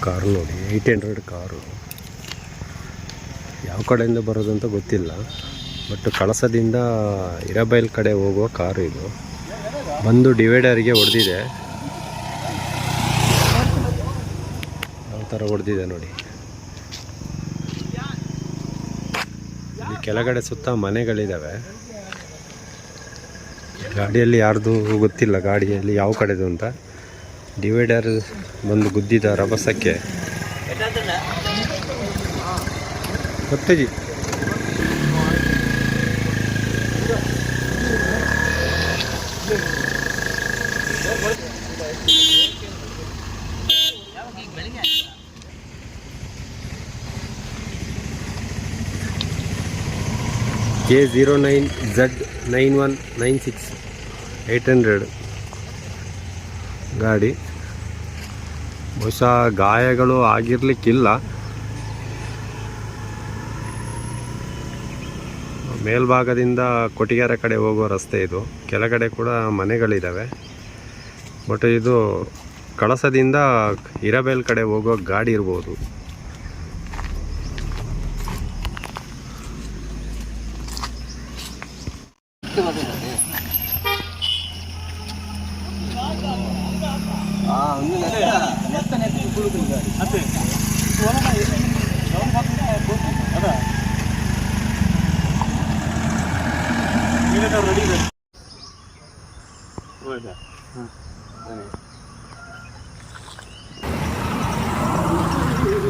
Car ನೋಡಿ, 800 car. ಯಾವ ಕಡೆಯಿಂದ ಬರೋದಂತ ಗೊತ್ತಿಲ್ಲ, ಬಟ್ ಕಳಸದಿಂದ ಹಿರೇಬೈಲ್ ಕಡೆ ಹೋಗುವ ಕಾರು ಇದು. ಬಂದು ಡಿವೈಡರ್ಗೆ ಹೊಡೆದಿದೆ. ಯಾವ ಥರ ಹೊಡೆದಿದೆ ನೋಡಿ. ಇಲ್ಲಿ ಕೆಳಗಡೆ ಸುತ್ತ ಮನೆಗಳಿದ್ದಾವೆ. ಗಾಡಿಯಲ್ಲಿ ಯಾರ್ದು ಗೊತ್ತಿಲ್ಲ, ಗಾಡಿಯಲ್ಲಿ ಯಾವ ಕಡೆದು ಅಂತ. ಡಿವೈಡರ್ ಬಂದು ಗುದ್ದಿದ ರಭಸಕ್ಕೆ ಗೊತ್ತೇಜಿ. K09Z9196 800 ಗಾಡಿ. ಬಹುಶಃ ಗಾಯಗಳು ಆಗಿರಲಿಕ್ಕಿಲ್ಲ. ಮೇಲ್ಭಾಗದಿಂದ ಕೊಟ್ಟಿಗೆರೆ ಕಡೆ ಹೋಗೋ ರಸ್ತೆ ಇದು. ಕೆಳಗಡೆ ಕೂಡ ಮನೆಗಳಿದ್ದಾವೆ. ಬಟ್ ಇದು ಕಳಸದಿಂದ ಹಿರೇಬೈಲ್ ಕಡೆ ಹೋಗೋ ಗಾಡಿ ಇರ್ಬೋದು.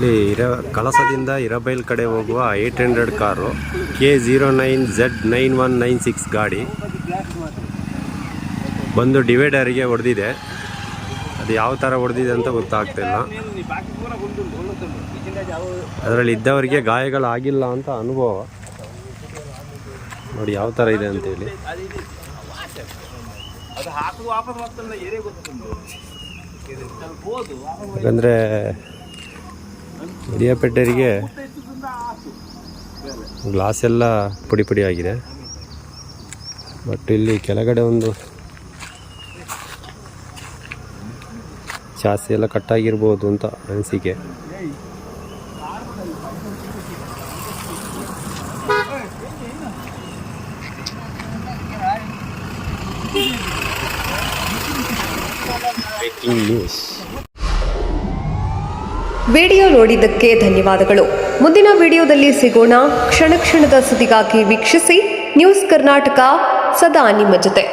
ಇಲ್ಲಿ ಕಳಸದಿಂದ ಹಿರೇಬೈಲ್ ಕಡೆ ಹೋಗುವ 800 ಕಾರು, K09Z9196 ಗಾಡಿ ಬಂದು ಡಿವೈಡರ್ಗೆ ಹೊಡೆದಿದೆ. ಅದು ಯಾವ ಥರ ಹೊಡೆದಿದೆ ಅಂತ ಗೊತ್ತಾಗ್ತಿಲ್ಲ. ಅದರಲ್ಲಿ ಇದ್ದವರಿಗೆ ಗಾಯಗಳಾಗಿಲ್ಲ ಅಂತ ಅನುಭವ. ನೋಡಿ ಯಾವ ಥರ ಇದೆ ಅಂತೇಳಿ. ಯಾಕಂದರೆ ಹಿರಿಯಪೇಟೆರಿಗೆ ಗ್ಲಾಸ್ ಎಲ್ಲ ಪುಡಿ ಪುಡಿ ಆಗಿದೆ. ಬಟ್ ಇಲ್ಲಿ ಕೆಳಗಡೆ ಒಂದು ಚಾಸಿ ಎಲ್ಲ ಕಟ್ಟಾಗಿರ್ಬೋದು ಅಂತ ಅನಿಸಿಕೆ. ವಿಡಿಯೋ ನೋಡಿದ್ದಕ್ಕೆ ಧನ್ಯವಾದಗಳು. ಮುಂದಿನ ವಿಡಿಯೋದಲ್ಲಿ ಸಿಗೋಣ. ಕ್ಷಣ ಕ್ಷಣದ ಸುದ್ದಿಗಾಗಿ ವೀಕ್ಷಿಸಿ ನ್ಯೂಸ್ ಕರ್ನಾಟಕ, ಸದಾ ನಿಮ್ಮ ಜೊತೆ.